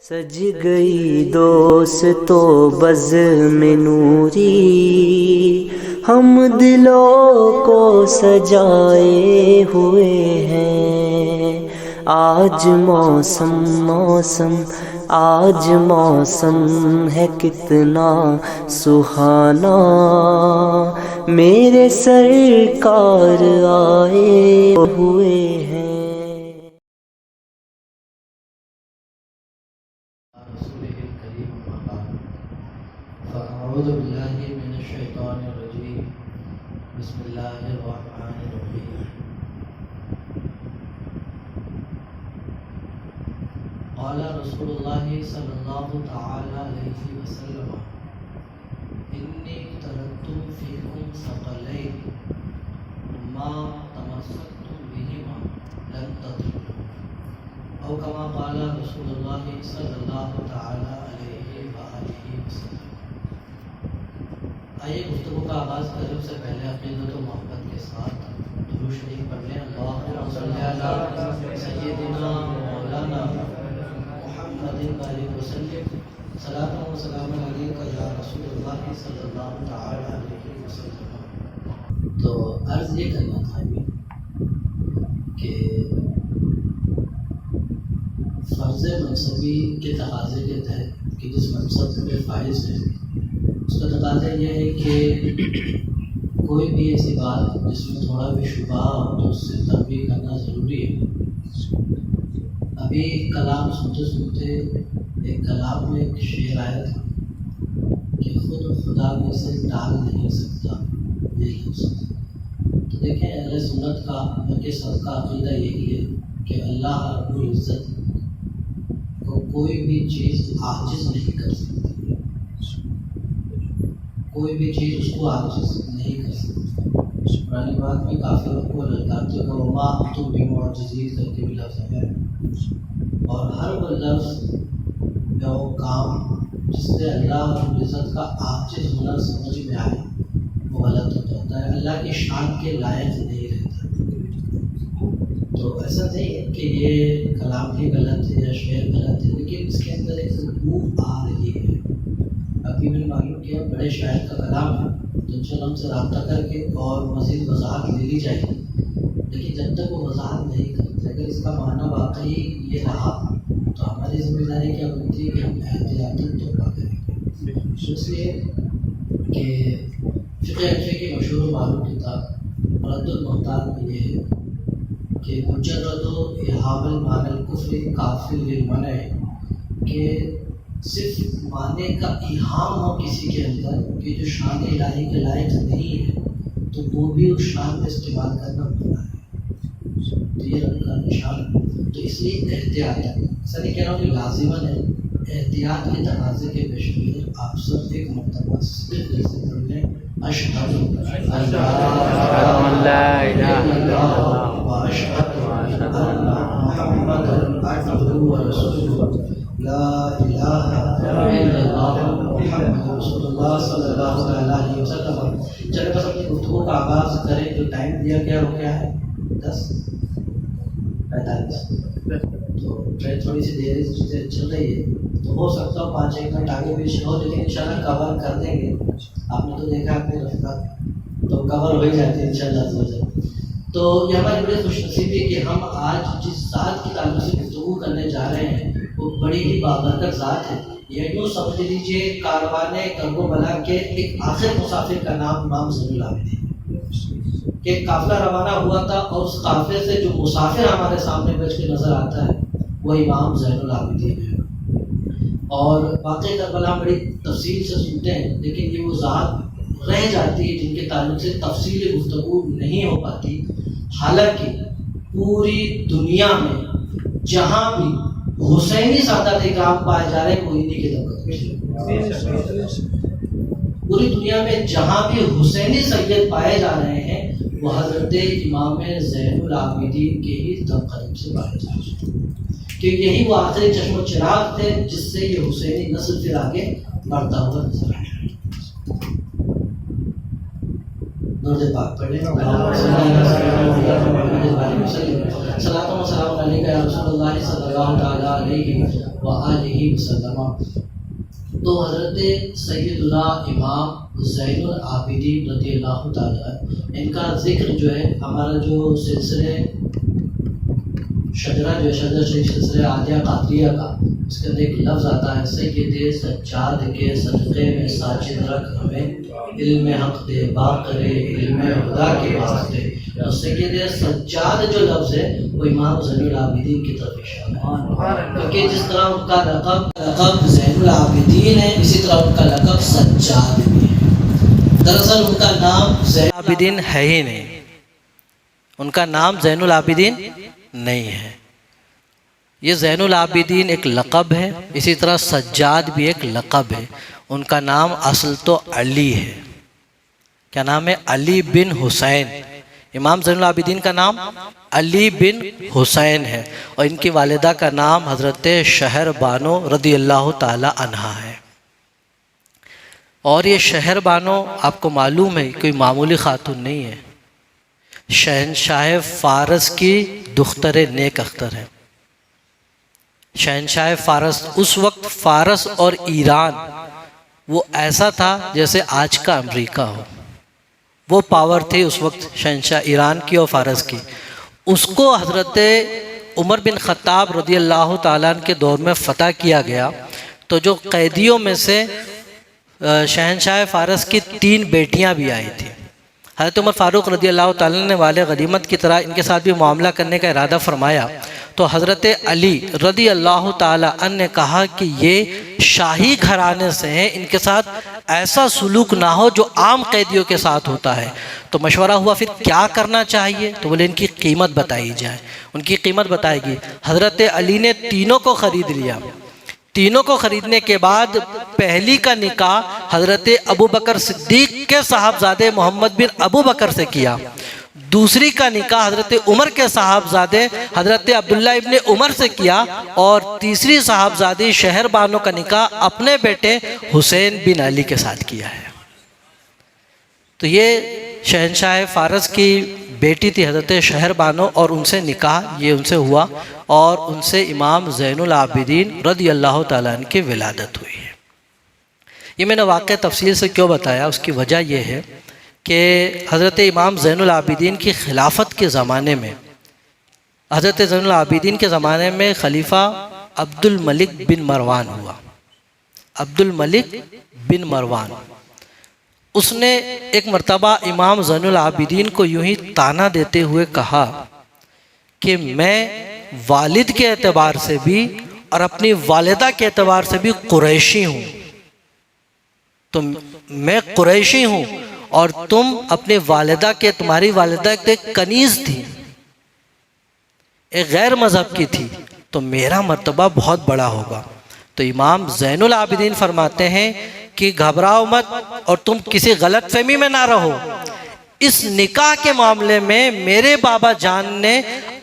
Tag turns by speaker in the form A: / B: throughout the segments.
A: सज गई दोस्तों बज़ में नूरी, हम दिलों को सजाए हुए हैं। आज मौसम मौसम आज मौसम है कितना सुहाना, मेरे सरकार आए हुए हैं।
B: अऊज़ु बिल्लाहि मिनश शैतानिर रजीम। बिस्मिल्लाहिर्रहमानिर्रहीम। क़ाला रसूलुल्लाहि सल्लल्लाहु तआला अलैहि वसल्लम, इन्नी तरक्तु फ़ीकुम सकलैन मा तमस्सक्तुम बिहिमा लन तज़िल्लू। औ कमा क़ाला रसूलुल्लाहि सल्लल्लाहु तआला अलैहि वसल्लम। आइए गुफ्तगू का आगाज़ करें उससे पहले अपनी इज़्ज़त व मोहब्बत के साथ दुरूद शरीफ पढ़ लें। अल्लाहुम्मा सल्लि अला सय्यिदिना मौलाना मुहम्मदिन व आलिहि वसल्लम। सलातु व सलामुन अलैका या रसूलल्लाह सल्लल्लाहु तआला अलैहि वसल्लम। तो अर्ज़ ये करना था अभी कि फ़र्ज़ मनसबी के तकाज़े के तहत कि जिस मनसब में फ़ाइज़ है उसका तकाज़ा यह है कि कोई भी ऐसी बात जिसमें थोड़ा भी शुबा हो तो उससे तंबीह करना ज़रूरी है। अभी कलाम सुनते सुनते एक कलाम में एक शेर आया था कि खुद खुदा में से टाल नहीं सकता ये लफ्ज़। तो देखें अहले सुन्नत का उनके सबका अक़ीदा यही है कि अल्लाह रब्बुल इज़्ज़त को कोई भी चीज़ आजिज़ नहीं कर सकती, कोई भी चीज़ उसको आजिज़ नहीं कर सकती। पुरानी बात में काफ़िरों को ललकारते को वमा तुम भी मुअज्जिज़ीन करके भी लफ्ज़ है। और हर वो लफ्ज़ या वो काम जिससे अल्लाह रब्बुल इज़्ज़त का आजिज़ होना समझ में आए वो गलत हो जाता है, अल्लाह की शान के लायक नहीं रहता। तो ऐसा नहीं है कि ये कलाम ही गलत है या शेर गलत है, लेकिन इसके अंदर एक रूह आ रही है। अभी मैंने मालूम किया बड़े शायर का कलाम है तो इंशाअल्लाह हमसे रब्ता करके और मज़ीद वज़ाहत ले ली जाएगी, लेकिन जब तक वो वज़ाहत नहीं करते अगर इसका माना वाकई ये रहा तो हमारी ज़िम्मेदारी क्या बनती है कि हम एहतियातन तौबा करेंगे। इसलिए कि फ़िक़ह की मशहूर मालूम किताब रद्दुल मुहतार में ये है कि मुजर्रद इहाबल मानल कुफ्र काफ़िल लिल मना, कि सिर्फ माने का इहाम हो किसी के अंदर कि जो शान इलाही के लायक नहीं है तो वो भी उस शान का इस्तेमाल करना मना है। तो ये रब का निशान। तो इसलिए एहतियात है, ऐसा नहीं कह रहा हूँ कि लाजिमन है, एहतियात के तकाज़े के पेश नज़र आप सब एक मरतबा सिर्फ जैसे पढ़ लें अशहदु अल्ला इलाहा इल्लल्लाह व अशहदु अन्ना मुहम्मदन अब्दुहु व रसूलुहु ला इलाहा इल्लल्लाह मुहम्मदुर रसूलुल्लाह सल्लल्लाहु अलैहि वसल्लम। चलिए बस अपनी गुफ्तगू का आगाज़ करें। जो टाइम दिया गया वो क्या है 10:45। तो ट्रेन थोड़ी सी देरी से चल रही है तो हो सकता हो 5-1 मिनट आगे पीछे हो, लेकिन इंशाल्लाह कवर कर देंगे। आपने तो देखा अपने रफ्तार तो कवर हो ही जाती है इंशाल्लाह। तो ये हमारी बड़ी खुशनसीबी है कि हम आज जिस ज़ात की ताल्लुक़ से गुफ्तगू करने जा रहे हैं वो बड़ी ही बाबरकत ज़ात है। यह यूँ समझ लीजिए कारवाने कर्बो बला के एक आखिर मुसाफिर का नाम इमाम ज़ैनुल आबिदीन के काफ़िला रवाना हुआ था और उस काफ़िले से जो मुसाफिर हमारे सामने बच के नज़र आता है वो इमाम ज़ैनुल आबिदीन है। और वाक़ई करबला बड़ी तफसील से सुनते हैं, लेकिन ये वो ज़ात रह जाती है जिनके ताल्लुक़ से तफसील गुफ्तगू नहीं हो पाती। हालांकि पूरी दुनिया में जहाँ भी हुसैनी सादात इकराम पाए जा रहे हैं वो इन्हीं के दौलत। पूरी दुनिया में जहाँ भी हुसैनी सैयद पाए जा रहे हैं वो हज़रत इमाम ज़ैनुल आबिदीन के ही दम से पाए जा रहे हैं, क्योंकि यही वो आखिरी चश्मो चिराग थे जिससे ये हुसैनी नस्ल फिर आगे बढ़ता हुआ नजर आया। दुरूद पाक पढ़ें। सलातो व सलाम अलैका या रसूलुल्लाह सल्लल्लाहु तआला अलैहि व आलिहि वसल्लम। तो हज़रत सैयदुना इमाम ज़ैनुल आबिदीन रज़ियल्लाहु ताला इनका ज़िक्र जो है हमारा जो सिलसिले शजरा जो शजर सिलसिले आदिया कादरिया का, उसके अंदर एक लफ्ज़ आता है सैयदे सज्जाद के सदक़े में साजिद रख हमें, इल्म हक़ दे बाक़रे इल्म खुदा के वास्ते। तो सैयदे सज्जाद जो लफ्ज़ है वो इमाम ज़ैनुल आबिदीन की तरफ इशारा है, क्योंकि जिस तरह उनका लक़ब ज़ैनुल आबिदीन है, इसी तरह उनका लक़ब सज्जाद भी है। दरअसल उनका नाम ज़ैनुल आबिदीन है ही नहीं, उनका नाम ज़ैनुल आबिदीन नहीं है। ये ज़ैनुल आबिदीन एक लक़ब है, इसी तरह सज्जाद भी एक लक़ब है। उनका नाम असल तो अली है। क्या नाम है? अली बिन हुसैन। इमाम ज़ैनुल आबिदीन का नाम अली बिन हुसैन है और इनकी वालिदा का नाम हज़रत शहर बानो रज़ियल्लाहु ताला अन्हा है। और ये शहर बानो आपको मालूम है कोई मामूली खातून नहीं है, शहनशाह फ़ारस की दुख्तर नेक अख्तर है। शहनशाह फ़ारस, उस वक्त फ़ारस और ईरान वो ऐसा था जैसे आज का अमेरिका हो, वो पावर थी उस वक्त शहनशाह ईरान की और फ़ारस की। उसको हज़रत उमर बिन ख़त्ताब रज़ियल्लाहु ताला अन्हु के दौर में फ़तह किया गया। तो जो कैदियों में से शहनशाह फ़ारस की 3 बेटियां भी आई थी। हज़रत उमर फ़ारूक रज़ियल्लाहु ताला अन्हु ने वाले गनीमत की तरह इनके साथ भी मामला करने का इरादा फरमाया। तो हज़रत अली रज़ियल्लाहु ताला अन्हु ने कहा कि ये शाही घराने से हैं, इनके साथ ऐसा सुलूक ना हो जो आम कैदियों के साथ होता है। तो मशवरा हुआ फिर क्या करना चाहिए, तो बोले इनकी कीमत बताई जाए। उनकी कीमत बताएगी। हज़रत अली ने तीनों को ख़रीद लिया। तीनों को ख़रीदने के बाद पहली का निकाह हज़रत अबू बकर सिद्दीक़ के साहबजादे मोहम्मद बिन अबू बकर से किया। दूसरी का निकाह हज़रत उमर के साहबजादे हज़रत अब्दुल्ला इब्ने उमर से किया। और तीसरी साहबजादी शहर बानो का निकाह अपने बेटे हुसैन बिन अली के साथ किया है। तो ये शहनशाह फ़ारस की बेटी थी हज़रत शहर बानो और उनसे निकाह ये उनसे हुआ और उनसे इमाम ज़ैनुल आबिदीन रज़ियल्लाहु ताला अन्हु की विलादत हुई है। ये मैंने वाक़या तफसील से क्यों बताया, उसकी वजह यह है कि हज़रत इमाम ज़ैनुल आबिदीन की खिलाफत के ज़माने में, हज़रत ज़ैनुल आबिदीन के ज़माने में खलीफा अब्दुल मलिक बिन मरवान हुआ। अब्दुल मलिक बिन मरवान, उसने एक मर्तबा इमाम ज़ैनुल आबिदीन को यूं ही ताना देते हुए कहा कि मैं वालिद के एतबार से भी और अपनी वालिदा के एतबार से भी कुरैशी हूँ। तो मैं कुरैशी हूँ और तुम अपने वालिदा के, तुम्हारी वालिदा एक कनीज़ थी, एक गैर मज़हब की थी, तो मेरा मर्तबा बहुत बड़ा होगा। तो इमाम ज़ैनुल आबिदीन फरमाते हैं कि घबराओ मत और तुम किसी गलत फहमी में ना रहो। इस निकाह के मामले में मेरे बाबा जान ने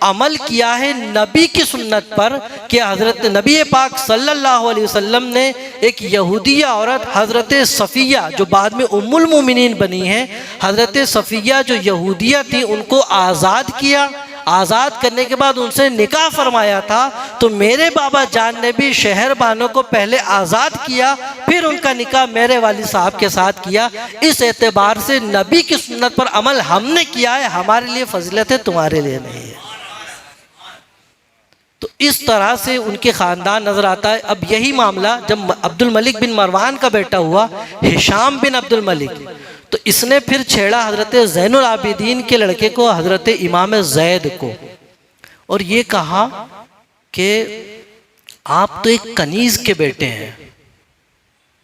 B: अमल किया है नबी की सुन्नत पर कि हज़रत नबी पाक सल्लल्लाहु अलैहि वसल्लम ने एक यहूदिया औरत हज़रत सफ़िया जो बाद में उम्मुल मोमिनीन बनी हैं, हज़रत सफ़िया जो यहूदिया थी उनको आज़ाद किया। आज़ाद करने के बाद उनसे निकाह फरमाया था। तो मेरे बाबा जान ने भी शहर बानो को पहले आज़ाद किया, फिर उनका निकाह मेरे वालिद साहब के साथ किया। इस एतबार से नबी की सुन्नत पर अमल हमने किया है, हमारे लिए फजीलत है, तुम्हारे लिए नहीं है। तो इस तरह से उनके ख़ानदान नज़र आता है। अब यही मामला जब अब्दुल मलिक बिन मरवान का बेटा हुआ हिशाम बिन अब्दुल मलिक, तो इसने फिर छेड़ा हज़रत ज़ैनुल आबिदीन के लड़के को, हज़रत इमाम ज़ैद को, और ये कहा कि आप तो एक कनीज़ के बेटे हैं,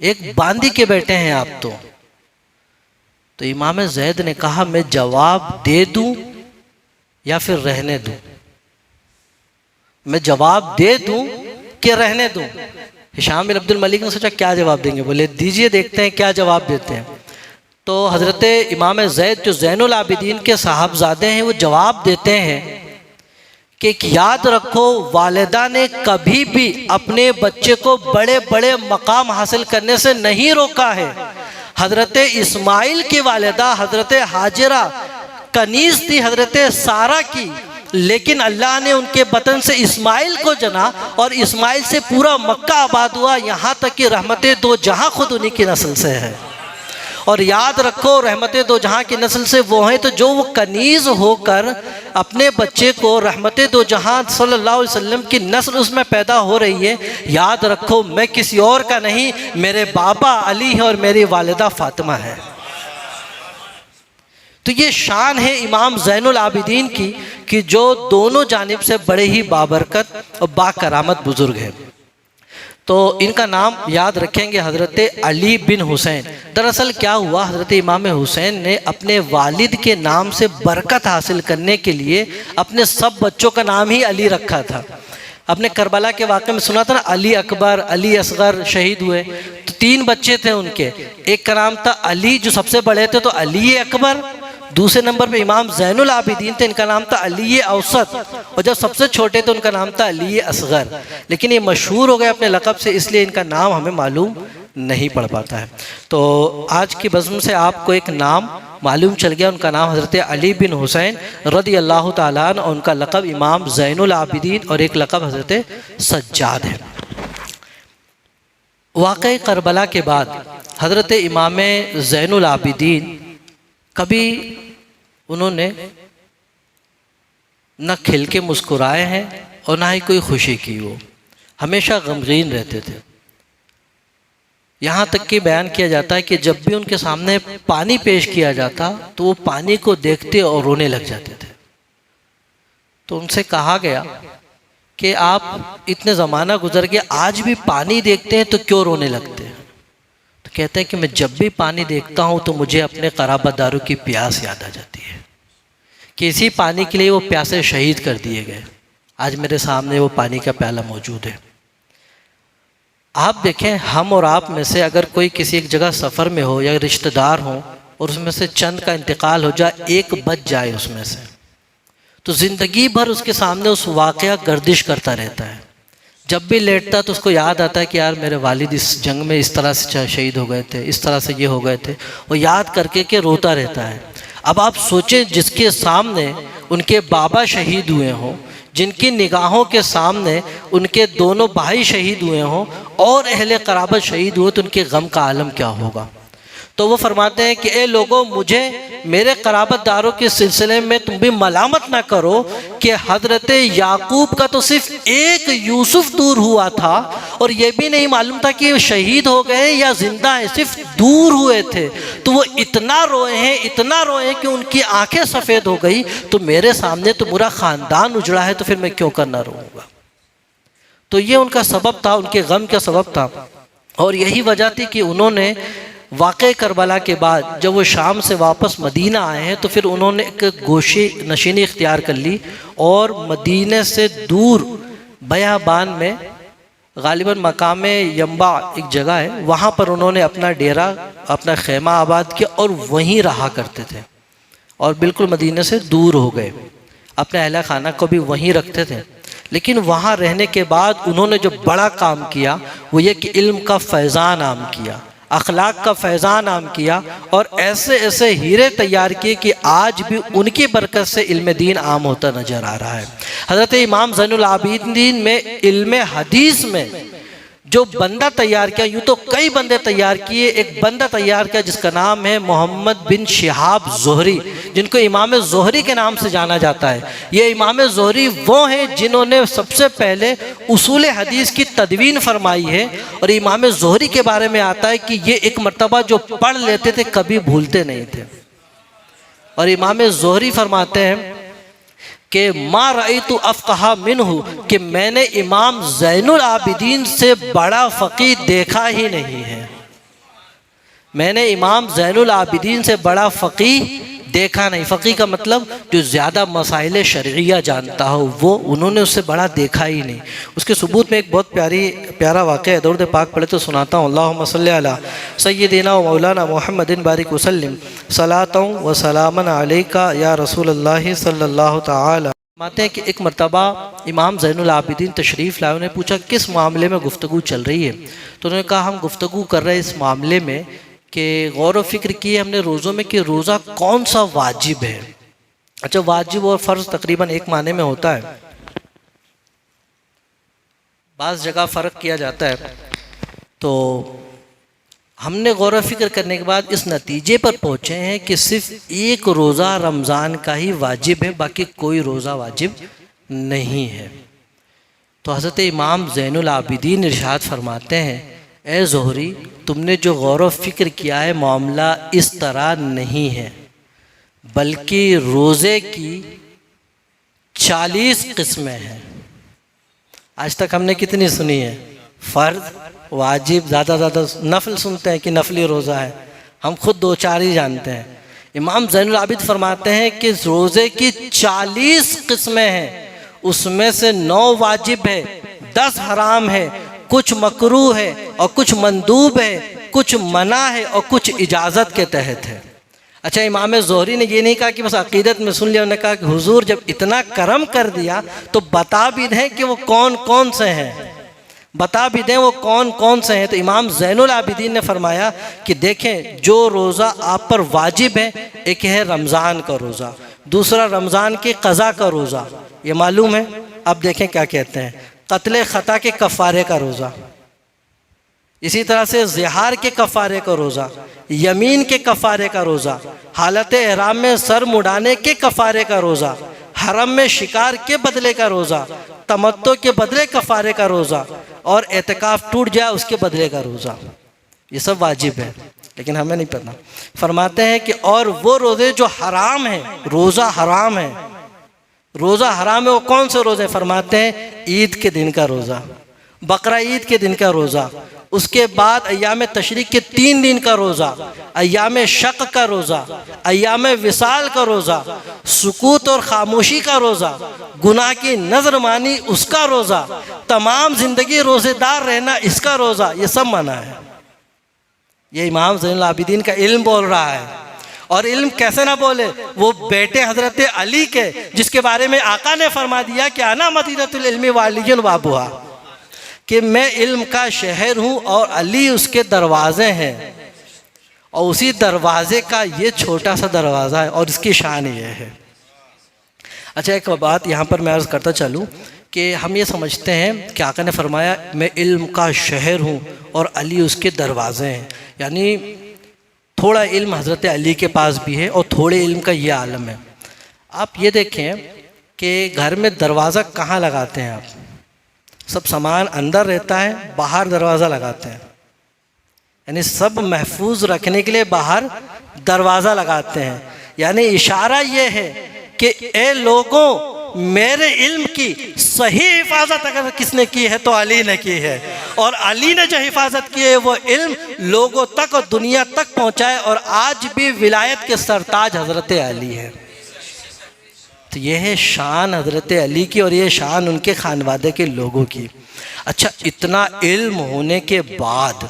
B: एक बांदी के बेटे हैं आप तो इमाम ज़ैद ने कहा मैं जवाब दे दूं या फिर रहने दूं, मैं जवाब दे दूं कि रहने दूं। हिशाम बिन अब्दुल मलिक ने सोचा क्या जवाब देंगे, बोले दीजिए देखते हैं क्या जवाब देते हैं। तो हज़रत इमाम ज़ैद जो ज़ैनुल आबिदीन के साहबजादे हैं वो जवाब देते हैं कि याद रखो वालिदा ने कभी भी अपने बच्चे को बड़े बड़े मकाम हासिल करने से नहीं रोका है। हज़रत इस्माइल की वालिदा हज़रत हाजरा कनीज़ थी हज़रत सारा की, लेकिन अल्लाह ने उनके बतन से इस्माइल को जना और इस्माइल से पूरा मक्का आबाद हुआ, यहाँ तक कि रहमतें दो जहाँ खुद उन्हीं की नस्ल से है। और याद रखो रहमतें दो जहाँ की नस्ल से वो हैं, तो जो वो कनीज़ होकर अपने बच्चे को रहमतें दो जहाँ सल्लल्लाहु अलैहि वसल्लम की नस्ल उसमें पैदा हो रही है, याद रखो मैं किसी और का नहीं, मेरे बाबा अली है और मेरी वालिदा फ़ातिमा है। तो ये शान है इमाम ज़ैनुल आबिदीन की कि जो दोनों जानिब से बड़े ही बाबरकत और बाकरामत बुज़ुर्ग हैं। तो इनका नाम याद रखेंगे हज़रत अली बिन हुसैन। दरअसल क्या हुआ, हज़रत इमाम हुसैन ने अपने वालिद के नाम से बरकत हासिल करने के लिए अपने सब बच्चों का नाम ही अली रखा था। अपने करबला के वाक़े में सुना था ना, अली अकबर अली असगर शहीद हुए, तो 3 बच्चे थे उनके। एक का नाम था अली, जो सबसे बड़े थे तो अली अकबर, दूसरे नंबर पे इमाम ज़ैनुल आबिदीन थे, इनका नाम था अली औसत, और जब सबसे छोटे थे उनका नाम था अली असगर। लेकिन ये मशहूर हो गए अपने लक़ब से, इसलिए इनका नाम हमें मालूम नहीं पड़ पाता है। तो आज की बज़्म से आपको एक नाम मालूम चल गया, उनका नाम हज़रत अली बिन हुसैन रज़ी अल्लाह ताला अन्हु, और उनका लक़ब इमाम ज़ैनुल आबिदीन और एक लक़ब हज़रत सज्जाद है। वाक़ई करबला के बाद हज़रत इमाम ज़ैनुल आबिदीन कभी उन्होंने न खिल के मुस्कुराए हैं और ना ही कोई खुशी की हो, हमेशा गमगीन रहते थे। यहाँ तक कि बयान किया जाता है कि जब भी उनके सामने पानी पेश किया जाता तो वो पानी को देखते और रोने लग जाते थे। तो उनसे कहा गया कि आप इतने ज़माना गुजर गया, आज भी पानी देखते हैं तो क्यों रोने लगते हैं? तो कहते हैं कि मैं जब भी पानी देखता हूँ तो मुझे अपने क़राबादारों की प्यास याद आ जाती है कि इसी पानी के लिए वो प्यासे शहीद कर दिए गए। आज मेरे सामने वो पानी का प्याला मौजूद है। आप देखें, हम और आप में से अगर कोई किसी एक जगह सफ़र में हो या रिश्तेदार हो और उसमें से चंद का इंतकाल हो जाए, एक बच जाए उसमें से, तो ज़िंदगी भर उसके सामने उस वाक़या गर्दिश करता रहता है। जब भी लेटता तो उसको याद आता है कि यार मेरे वालिद इस जंग में इस तरह से शहीद हो गए थे, इस तरह से ये हो गए थे, वो याद करके के रोता रहता है। अब आप सोचें, जिसके सामने उनके बाबा शहीद हुए हों, जिनकी निगाहों के सामने उनके दोनों भाई शहीद हुए हों और अहले क़राबत शहीद हुए, तो उनके गम का आलम क्या होगा। तो वो फरमाते हैं कि ए लोगों, मुझे मेरे क़राबतदारों के सिलसिले में तुम भी मलामत ना करो कि हज़रत याकूब का तो सिर्फ एक यूसुफ दूर हुआ था और ये भी नहीं मालूम था कि शहीद हो गए या ज़िंदा हैं, सिर्फ दूर हुए थे। तो वो इतना रोए हैं, इतना रोए हैं कि उनकी आंखें सफ़ेद हो गई। तो मेरे सामने तो पूरा ख़ानदान उजड़ा है, तो फिर मैं क्यों करना रोऊँगा। तो ये उनका सबब था, उनके गम का सबब था। और यही वजह थी कि उन्होंने वाक़े करबला के बाद जब वो शाम से वापस मदीना आए हैं, तो फिर उन्होंने एक गोशी नशीनी इख्तियार कर ली और मदीने से दूर बयाबान में, गालिबन मकाम यम्बा एक जगह है, वहाँ पर उन्होंने अपना डेरा, अपना खैमा आबाद किया और वहीं रहा करते थे और बिल्कुल मदीने से दूर हो गए। अपने अहला खाना को भी वहीं रखते थे। लेकिन वहाँ रहने के बाद उन्होंने जो बड़ा काम किया वो ये कि इल्म का फैज़ान आम किया, अखलाक का फैज़ान आम किया और ऐसे ऐसे हीरे तैयार किए कि आज भी उनकी बरकत से इल्म दीन आम होता नज़र आ रहा है। हज़रत इमाम ज़ैनुल आबिदीन में इल्म हदीस में जो बंदा तैयार किया, यूँ तो कई बंदे तैयार किए, एक बंदा तैयार किया जिसका नाम है मोहम्मद बिन शिहाब ज़ोहरी, जिनको इमाम ज़ोहरी के नाम से जाना जाता है। ये इमाम ज़ोहरी वो हैं जिन्होंने सबसे पहले उसूल हदीस की तदवीन फरमाई है। और इमाम ज़ोहरी के बारे में आता है कि ये एक मरतबा जो पढ़ लेते थे कभी भूलते नहीं थे। और इमाम ज़ोहरी फरमाते हैं कि मा रअयतु अफ़क़हा मिन्हु, कि मैंने इमाम ज़ैनुल आबिदीन से बड़ा फ़क़ीह देखा ही नहीं है। मैंने इमाम ज़ैनुल आबिदीन से बड़ा फ़क़ीह देखा नहीं। फ़क़ीह का मतलब जो ज़्यादा मसाइल शरइया जानता हो, वो उन्होंने उससे बड़ा देखा ही नहीं। उसके सबूत में एक बहुत प्यारा वाक़या दरूद पाक पढ़े तो सुनाता हूँ। अल्लाहुम्मा सल्ली अला सय्यिदिना व मौलाना मुहम्मदिन बारिक वसल्लिम सलातों व सलामन अलैका या रसूलल्लाह सल्लल्लाहु तआला। मानते हैं कि एक मरतबा इमाम ज़ैनुल आबिदीन तशरीफ़ लाए। उन्हें पूछा किस मामले में गुफ्तगू चल रही है, तो उन्होंने कहा हम गुफ्तगू कर रहे हैं इस मामले में कि गौर व फिक्र किए हमने रोज़ों में कि रोज़ा कौन सा वाजिब है। अच्छा, वाजिब और फ़र्ज़ तकरीबन एक माने में होता है, बाज़ जगह फ़र्क किया जाता है। तो हमने गौर व फिक्र करने के बाद इस नतीजे पर पहुँचे हैं कि सिर्फ़ एक रोज़ा रमज़ान का ही वाजिब है, बाकी कोई रोज़ा वाजिब नहीं है। तो हज़रत इमाम ज़ैनुल आबिदीन इरशाद फरमाते हैं, ए ज़ोहरी, तुमने जो गौर व फिक्र किया है मामला इस तरह नहीं है, बल्कि रोज़े की 40 किस्में हैं। आज तक हमने कितनी सुनी है? फ़र्ज़, वाजिब, ज़्यादा नफल सुनते हैं कि नफली रोज़ा है, हम खुद 2-4 ही जानते हैं। इमाम ज़ैनुल आबिद फरमाते हैं कि रोज़े की 40 किस्में हैं, उसमें से 9 वाजिब है, 10 हराम है, कुछ मकरूह है और कुछ मंदूब है, कुछ मना है और कुछ इजाज़त के तहत है। अच्छा, इमाम ज़ोहरी ने ये नहीं कहा कि बस अक़ीदत में सुन लिया, उन्होंने कहा कि हुजूर जब इतना करम कर दिया तो बता भी दें कि वो कौन कौन से हैं, बता भी दें वो कौन कौन से हैं। तो इमाम ज़ैनुल आबिदीन ने फरमाया कि देखें, जो रोज़ा आप पर वाजिब है, एक है रमज़ान का रोज़ा, दूसरा रमज़ान के क़ज़ा का रोज़ा, ये मालूम है। अब देखें क्या कहते हैं, क़त्ल ख़ता के कफ़ारे का रोज़ा, इसी तरह से ज़िहार के कफ़ारे का रोज़ा, यमीन के कफ़ारे का रोज़ा, हालत एहराम में सर मुड़ाने के कफ़ारे का रोज़ा, हरम में शिकार के बदले का रोज़ा, तमत्तो के बदले कफ़ारे का रोज़ा और एतकाफ़ टूट जाए उसके बदले का रोज़ा। ये सब वाजिब है, लेकिन हमें नहीं पता। फरमाते हैं कि और वो रोज़े जो हराम हैं, रोज़ा हराम है, रोज़ा हराम है, वो कौन से रोज़े? फरमाते हैं ईद के दिन का रोज़ा, बकरा ईद के दिन का रोज़ा, उसके बाद अय्याम तशरीक के 3 दिन का रोज़ा, अय्याम शक का रोज़ा, अय्याम विसाल का रोज़ा, सुकूत और ख़ामोशी का रोज़ा, गुनाह की नज़र मानी उसका रोज़ा, तमाम ज़िंदगी रोज़ेदार रहना इसका रोज़ा, ये सब मना है। ये इमाम ज़ैनुल आबिदीन का इल्म बोल रहा है। और इल्म कैसे ना बोले, वो बेटे हज़रत अली के, जिसके बारे में आका ने फरमा दिया कि अना मदीनतुल इल्मी व अलीयुन बाबुहा, कि मैं इल्म का शहर हूँ और अली उसके दरवाज़े हैं, और उसी दरवाज़े का ये छोटा सा दरवाज़ा है और इसकी शान ये है। अच्छा, एक बात यहाँ पर मैं अर्ज़ करता चलूँ कि हम ये समझते हैं कि आका ने फरमाया मैं इल्म का शहर हूँ और अली उसके दरवाज़े हैं, यानी थोड़ा इल्म हज़रत अली के पास भी है और थोड़े इल्म का ये आलम है। आप ये देखें कि घर में दरवाज़ा कहाँ लगाते हैं आप? सब सामान अंदर रहता है, बाहर दरवाज़ा लगाते हैं, यानी सब महफूज रखने के लिए बाहर दरवाज़ा लगाते हैं। यानी इशारा ये है कि ए लोगों, मेरे इल्म की सही हिफाजत अगर किसने की है तो अली ने की है, और अली ने जो हिफाजत की है वो इल्म लोगों तक और दुनिया तक पहुँचाए, और आज भी विलायत के सरताज हज़रत अली है। तो ये है शान हज़रत अली की और ये शान उनके खानवादे के लोगों की। अच्छा, इतना इल्म होने के बाद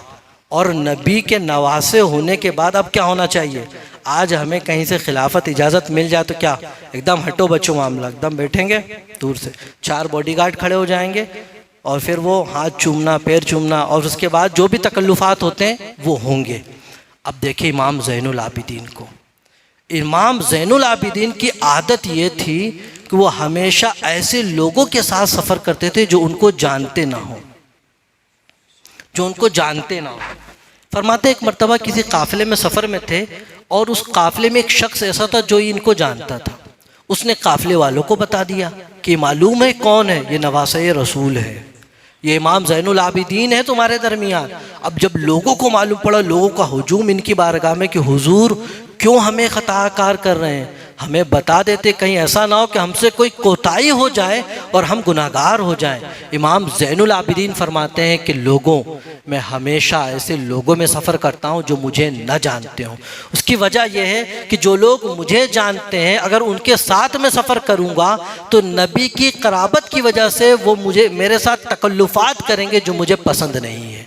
B: और नबी के नवासे होने के बाद अब क्या होना चाहिए? आज हमें कहीं से खिलाफत इजाज़त मिल जाए तो क्या एकदम हटो बच्चों मामला, एकदम बैठेंगे दूर से, 4 बॉडीगार्ड खड़े हो जाएंगे और फिर वो हाथ चूमना, पैर चूमना, और उसके बाद जो भी तकल्लुफ़ात होते हैं वो होंगे। अब देखिए इमाम ज़ैनुल आबिदीन को, इमाम ज़ैनुल आबिदीन की आदत ये थी कि वो हमेशा ऐसे लोगों के साथ सफ़र करते थे जो उनको जानते ना हो, जो उनको जानते ना हो। फरमाते एक मर्तबा किसी काफ़िले में सफ़र में थे और उस काफ़िले में एक शख्स ऐसा था जो इनको जानता था। उसने काफ़िले वालों को बता दिया कि मालूम है कौन है, ये नवासे रसूल है, ये इमाम ज़ैनुल आबिदीन है तुम्हारे दरमियान। अब जब लोगों को मालूम पड़ा, लोगों का हुजूम इनकी बारगाह में कि हुजूर क्यों हमें ख़ताकार कर रहे हैं, हमें बता देते, कहीं ऐसा ना हो कि हमसे कोई कोताही हो जाए और हम गुनाहगार हो जाएं। इमाम ज़ैनुल आबिदीन फरमाते हैं कि लोगों, मैं हमेशा ऐसे लोगों में सफ़र करता हूं जो मुझे न जानते हों। उसकी वजह यह है कि जो लोग मुझे जानते हैं, अगर उनके साथ मैं सफ़र करूंगा तो नबी की क़राबत की वजह से वो मुझे, मेरे साथ तकल्लुफ़ात करेंगे जो मुझे पसंद नहीं है,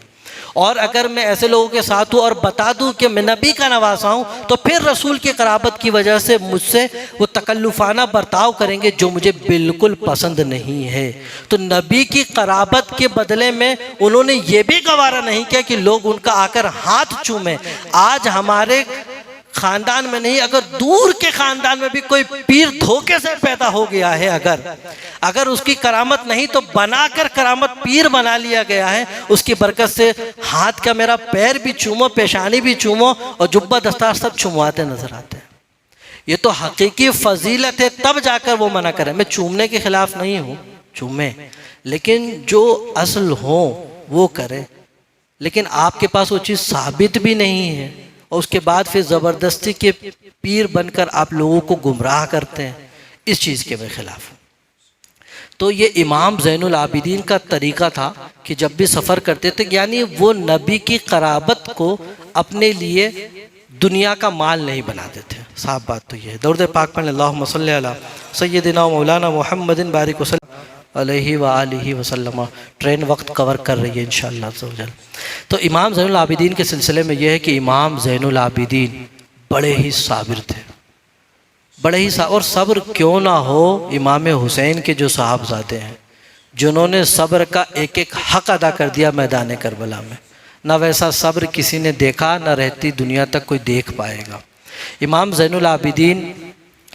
C: और अगर मैं ऐसे लोगों के साथ हूँ और बता दूँ कि मैं नबी का नवासा हूँ, तो फिर रसूल की कराबत की वजह से मुझसे वो तकल्लुफ़ाना बर्ताव करेंगे जो मुझे बिल्कुल पसंद नहीं है। तो नबी की कराबत के बदले में उन्होंने ये भी गवारा नहीं किया कि लोग उनका आकर हाथ चूमें। आज हमारे ख़ानदान में नहीं, अगर दूर के ख़ानदान में भी कोई पीर धोखे से पैदा हो गया है, अगर उसकी करामत नहीं तो बनाकर करामत पीर बना लिया गया है, उसकी बरकत से हाथ का मेरा पैर भी चूमो, पेशानी भी चूमो और जुब्बा दस्तार सब चुमवाते नजर आते हैं। ये तो हकीकी फजीलत है, तब जाकर वो मना करें। मैं चूमने के खिलाफ नहीं हूँ, चूमे, लेकिन जो असल हो वो करे। लेकिन आपके पास वो चीज़ साबित भी नहीं है और उसके बाद फिर ज़बरदस्ती के पीर बनकर आप लोगों को गुमराह करते हैं, इस चीज़ के मैं ख़िलाफ़ हूँ। तो ये इमाम ज़ैनुल आबिदीन का तरीक़ा था कि जब भी सफ़र करते थे, यानी वो नबी की क़राबत को अपने लिए दुनिया का माल नहीं बनाते थे। साफ बात तो ये है। दरूद पाक पढ़ें, अल्लाहुम्मा सल्ली अला सय्यदिना मौलाना मुहम्मदिन बारिक अलैहि व आलिहि वसल्लम। ट्रेन वक्त कवर कर रही है इंशाअल्लाह अज़्ज़वजल। तो इमाम ज़ैनुल आबिदीन के सिलसिले में यह है कि इमाम ज़ैनुल आबिदीन बड़े ही साबिर थे, बड़े ही और सब्र क्यों ना हो। इमाम हुसैन के जो साहबज़ादे हैं जिन्होंने सब्र का एक एक हक़ अदा कर दिया मैदान करबला में, ना वैसा सब्र किसी ने देखा, ना रहती दुनिया तक कोई देख पाएगा। इमाम ज़ैनुल आबिदीन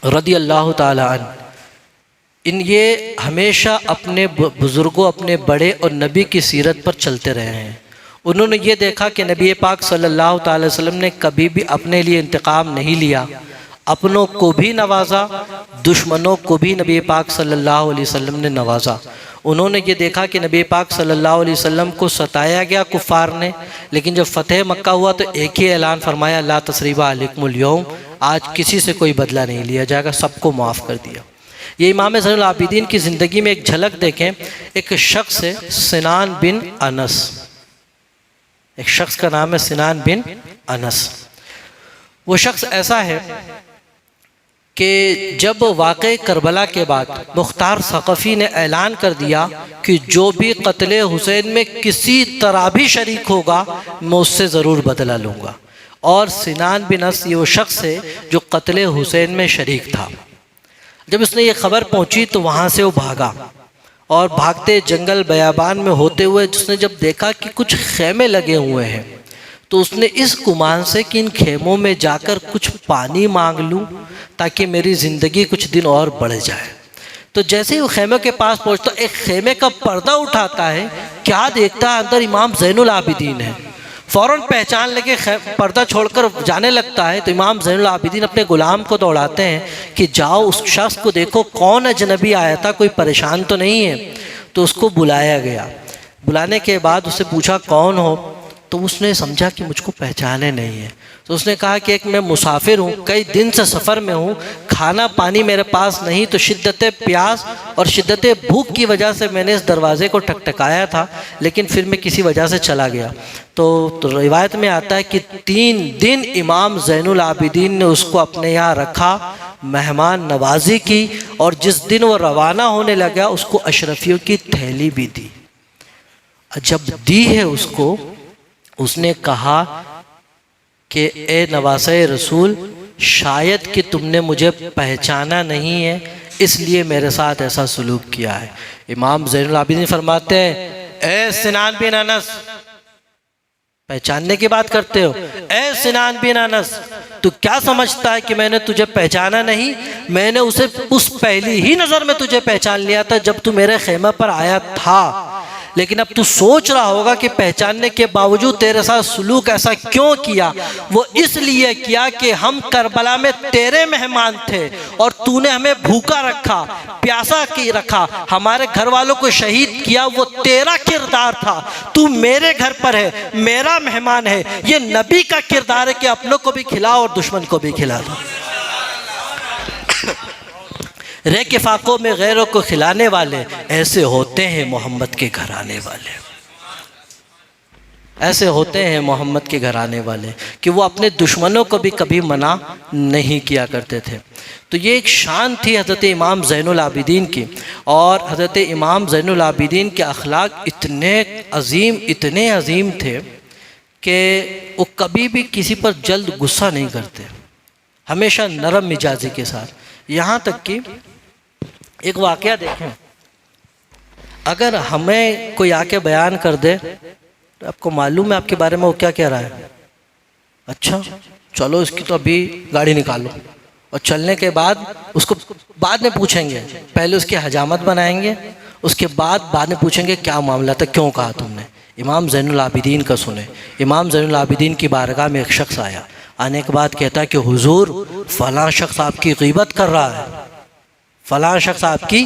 C: रदी अल्लाह ताला अन्हु, ये हमेशा अपने बुज़ुर्गों, अपने बड़े और नबी की सीरत पर चलते रहे हैं। उन्होंने ये देखा कि नबी पाक सल्लल्लाहु अलैहि वसल्लम ने कभी भी अपने लिए इंतकाम नहीं लिया, अपनों को भी नवाजा, दुश्मनों को भी नबी पाक सल्लल्लाहु अलैहि वसल्लम ने नवाजा। उन्होंने ये देखा कि नबी पाक सल्लल्लाहु अलैहि वसल्लम को सताया गया कुफ़ार ने, लेकिन जब फ़तेह मक्का हुआ तो एक ही ऐलान फरमाया, ला तसरीबा अलैकुमुल यौम, आज किसी से कोई बदला नहीं लिया जाएगा, सबको माफ़ कर दिया। ये इमाम ज़ैनुल आबिदीन की ज़िंदगी में एक झलक देखें। एक शख्स है सिनान बिन अनस, एक शख्स का नाम है सिनान बिन अनस। वो शख्स ऐसा है कि जब वाक़े करबला के बाद मुख्तार सक़फ़ी ने ऐलान कर दिया कि जो भी क़त्ल हुसैन में किसी तरह भी शरीक होगा मैं उससे ज़रूर बदला लूँगा। और सिनान बिन अनस ये वो शख्स है जो क़त्ल हुसैन में शरीक था। जब उसने ये खबर पहुंची तो वहाँ से वो भागा और भागते जंगल बयाबान में होते हुए जिसने जब देखा कि कुछ खेमे लगे हुए हैं तो उसने इस गुमान से कि इन खेमों में जाकर कुछ पानी मांग लूँ ताकि मेरी ज़िंदगी कुछ दिन और बढ़ जाए। तो जैसे ही वो खेमे के पास पहुँचता एक खेमे का पर्दा उठाता है, क्या देखता है अंदर इमाम ज़ैनुल आबिदीन है। फ़ौरन पहचान लेके पर्दा छोड़कर जाने लगता है। तो इमाम ज़ैनुल आबिदीन अपने ग़ुलाम को दौड़ाते हैं कि जाओ उस शख्स को देखो कौन अजनबी आया था, कोई परेशान तो नहीं है। तो उसको बुलाया गया। बुलाने के बाद उससे पूछा कौन हो, तो उसने समझा कि मुझको पहचाने नहीं है। तो उसने कहा कि एक मैं मुसाफिर हूँ, कई दिन से सफ़र में हूँ, खाना पानी मेरे पास नहीं, तो शिद्दत प्यास और शिद्दत भूख की वजह से मैंने इस दरवाज़े को ठकठकाया था, लेकिन फिर मैं किसी वजह से चला गया। तो रिवायत में आता है कि 3 दिन इमाम ज़ैनुल आबिदीन ने उसको अपने यहाँ रखा, मेहमान नवाजी की, और जिस दिन वो रवाना होने लगा उसको अशरफियों की थैली भी दी। जब दी है उसको, उसने कहा कि ए नवासे रसूल, शायद कि तुमने मुझे पहचाना नहीं है इसलिए मेरे साथ ऐसा सलूक किया है। इमाम ज़ैनुल आबिदीन फरमाते हैं, ए सिनान बिन अनस, पहचानने की बात करते हो, ए सिनान बिन अनस, तू क्या समझता है कि मैंने तुझे पहचाना नहीं? मैंने उसे उस पहली ही नज़र में तुझे पहचान लिया था जब तू मेरे खेमे पर आया था। लेकिन अब तू सोच रहा होगा कि पहचानने के बावजूद तेरे साथ सलूक ऐसा क्यों किया। वो इसलिए किया कि हम करबला में तेरे मेहमान थे और तूने हमें भूखा रखा, प्यासा की रखा, हमारे घर वालों को शहीद किया, वो तेरा किरदार था। तू मेरे घर पर है, मेरा मेहमान है, ये नबी का किरदार है कि अपनों को भी खिला और दुश्मन को भी खिला दो। रे के फाकों में गैरों को खिलाने वाले ऐसे होते हैं मोहम्मद के घर आने वाले, ऐसे होते हैं मोहम्मद के घर आने वाले कि वो अपने दुश्मनों को भी कभी मना नहीं किया करते थे। तो ये एक शान थी हज़रत इमाम ज़ैनुल आबिदीन की। और हज़रत इमाम ज़ैनुल आबिदीन के अखलाक इतने अजीम थे कि वो कभी भी किसी पर जल्द गुस्सा नहीं करते, हमेशा नरम मिजाजी के साथ। यहाँ तक कि एक वाक़या देखें, अगर हमें कोई आके बयान कर दे तो आपको मालूम है आपके बारे में वो क्या कह रहा है, अच्छा चलो इसकी तो अभी गाड़ी निकालो, और चलने के बाद उसको बाद में पूछेंगे, पहले उसकी हजामत बनाएंगे, उसके बाद में पूछेंगे क्या मामला था, क्यों कहा तुमने। इमाम ज़ैनुल आबिदीन का सुने, इमाम ज़ैनुल आबिदीन की बारगाह में एक शख्स आया, आने के बाद कहता है कि हुजूर फ़लाँ शख्स आपकी ग़ीबत कर रहा है, फ़लाँ शख्स आपकी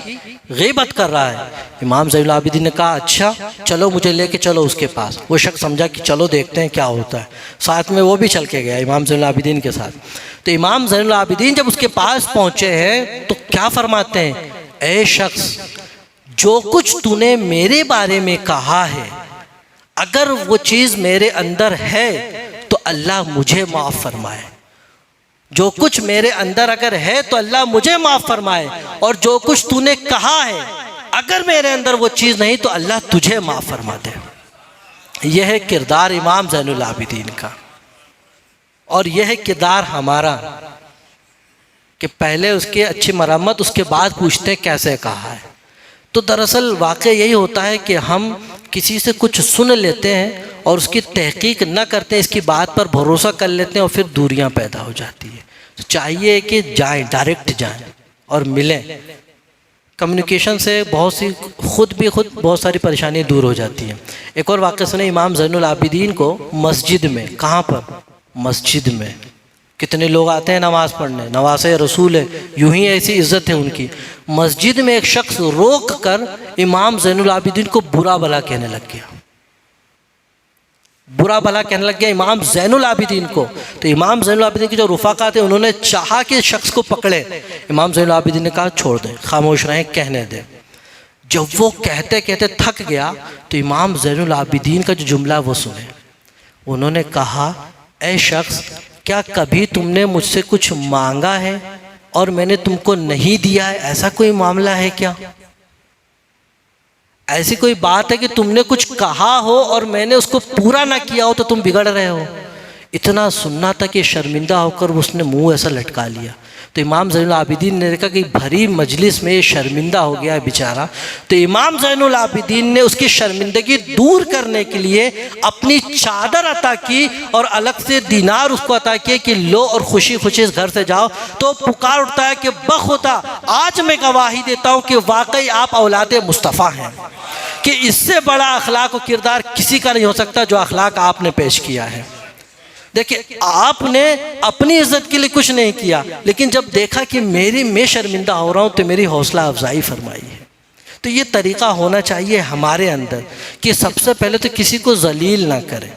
C: ग़ीबत कर रहा है। इमाम ज़ैनुल आबिदीन ने कहा अच्छा चलो मुझे लेके चलो उसके पास। वो शख्स समझा कि चलो देखते हैं क्या होता है, साथ में वो भी चल के गया इमाम ज़ैनुल आबिदीन के साथ। तो इमाम ज़ैनुल आबिदीन जब उसके पास पहुँचे हैं तो क्या फरमाते हैं, ए शख्स जो कुछ तूने मेरे बारे में कहा है, अगर वो चीज़ मेरे अंदर है तो अल्लाह मुझे माफ़ फरमाए, जो कुछ मेरे अंदर अगर है तो अल्लाह मुझे माफ़ फरमाए, और जो कुछ तूने कहा है अगर मेरे अंदर वो चीज़ नहीं तो अल्लाह तुझे माफ़ फरमा दे। यह है किरदार इमाम ज़ैनुल आबिदीन का, और यह है किरदार हमारा कि पहले उसकी अच्छी मरम्मत, उसके बाद पूछते हैं कैसे कहा है। तो दरअसल वाक़ई यही होता है कि हम किसी से कुछ सुन लेते हैं और उसकी तहकीक न करते हैं, इसकी बात पर भरोसा कर लेते हैं और फिर दूरियां पैदा हो जाती है। तो चाहिए कि जाएं, डायरेक्ट जाएं और मिलें। कम्युनिकेशन से खुद बहुत सारी परेशानियाँ दूर हो जाती हैं। एक और वाक़या सुने, इमाम ज़ैनुल आबिदीन को मस्जिद में, कहाँ पर, मस्जिद में कितने लोग आते हैं नमाज़ पढ़ने, नवासे रसूल है, यूं ही ऐसी इज़्ज़त है उनकी। मस्जिद में एक शख्स रोक कर इमाम ज़ैनुल आबिदीन को बुरा भला कहने लग गया, बुरा भला कहने लग गया इमाम ज़ैनुल आबिदीन को। तो इमाम ज़ैनुल आबिदीन के जो रुफ़ाक़ा थे उन्होंने चाहा कि शख्स को पकड़े, इमाम ज़ैनुल आबिदीन ने कहा छोड़ दें, खामोश रहें, कहने दें। जब वो कहते कहते थक गया तो इमाम ज़ैनुल आबिदीन का जो जुमला वो सुने, उन्होंने कहा ऐ शख्स क्या कभी तुमने मुझसे कुछ मांगा है और मैंने तुमको नहीं दिया है, ऐसा कोई मामला है क्या? ऐसी कोई बात है कि तुमने कुछ कहा हो और मैंने उसको पूरा ना किया हो तो तुम बिगड़ रहे हो? इतना सुनना था कि शर्मिंदा होकर उसने मुंह ऐसा लटका लिया। तो इमाम ज़ैनुल आबिदीन ने देखा कि भरी मजलिस में ये शर्मिंदा हो गया है बेचारा। तो इमाम ज़ैनुल आबिदीन ने उसकी शर्मिंदगी दूर करने के लिए अपनी चादर अता की और अलग से दिनार उसको अता किए कि लो और खुशी खुशी इस घर से जाओ। तो पुकार उठता है कि बखुदा आज मैं गवाही देता हूँ कि वाकई आप औलाद मुस्तफ़ा हैं, कि इससे बड़ा अखलाक और किरदार किसी का नहीं हो सकता जो अखलाक आपने पेश किया है। देखिए आपने अपनी इज्जत के लिए कुछ नहीं किया, लेकिन जब देखा कि मैं शर्मिंदा हो रहा हूँ तो मेरी हौसला अफजाई फरमाई है। तो ये तरीक़ा होना चाहिए हमारे अंदर कि सबसे पहले तो किसी को जलील ना करें,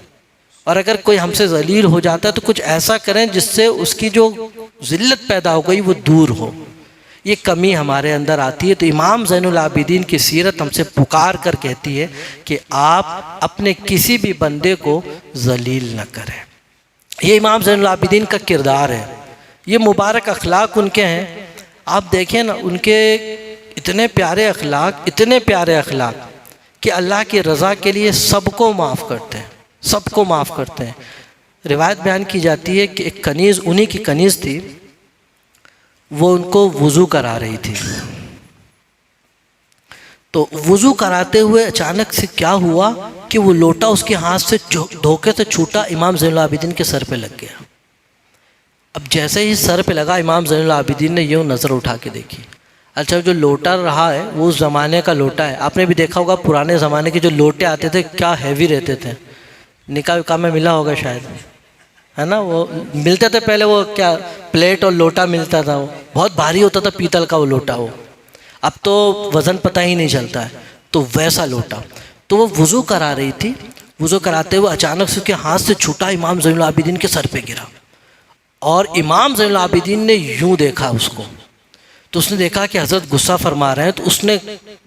C: और अगर कोई हमसे जलील हो जाता है तो कुछ ऐसा करें जिससे उसकी जो ज़िल्लत पैदा हो गई वो दूर हो। ये कमी हमारे अंदर आती है। तो इमाम ज़ैनुल आबिदीन की सीरत हमसे पुकार कर कहती है कि आप अपने किसी भी बंदे को जलील न करें। ये इमाम ज़ैनुल आबिदीन का किरदार है, ये मुबारक अखलाक उनके हैं। आप देखें ना, उनके इतने प्यारे अखलाक, इतने प्यारे अखलाक कि अल्लाह की रज़ा के लिए सबको माफ़ करते हैं, सबको माफ़ करते हैं। रिवायत बयान की जाती है कि एक कनीज़, उन्हीं की कनीज़ थी, वो उनको वज़ू करा रही थी। तो वज़ू कराते हुए अचानक से क्या हुआ कि वो लोटा उसके हाथ से धोखे से छूटा, इमाम ज़ैनुल आबिदीन के सर पे लग गया। अब जैसे ही सर पे लगा, इमाम ज़ैनुल आबिदीन ने यूँ नज़र उठा के देखी। अच्छा, जो लोटा रहा है वो उस ज़माने का लोटा है। आपने भी देखा होगा पुराने ज़माने के जो लोटे आते थे क्या हैवी रहते थे, निकाह विकाह में मिला होगा शायद, है ना? वो मिलते थे पहले, वो क्या प्लेट और लोटा मिलता था, वो बहुत भारी होता था, पीतल का वो लोटा। वो अब तो वज़न पता ही नहीं चलता है। तो वैसा लोटा, तो वो वज़ू करा रही थी, वज़ू कराते हुए अचानक से उसके हाथ से छूटा, इमाम ज़ैनुल आबिदीन के सर पे गिरा। और इमाम ज़ैनुल आबिदीन ने यूँ देखा उसको, तो उसने देखा कि हज़रत गुस्सा फरमा रहे हैं, तो उसने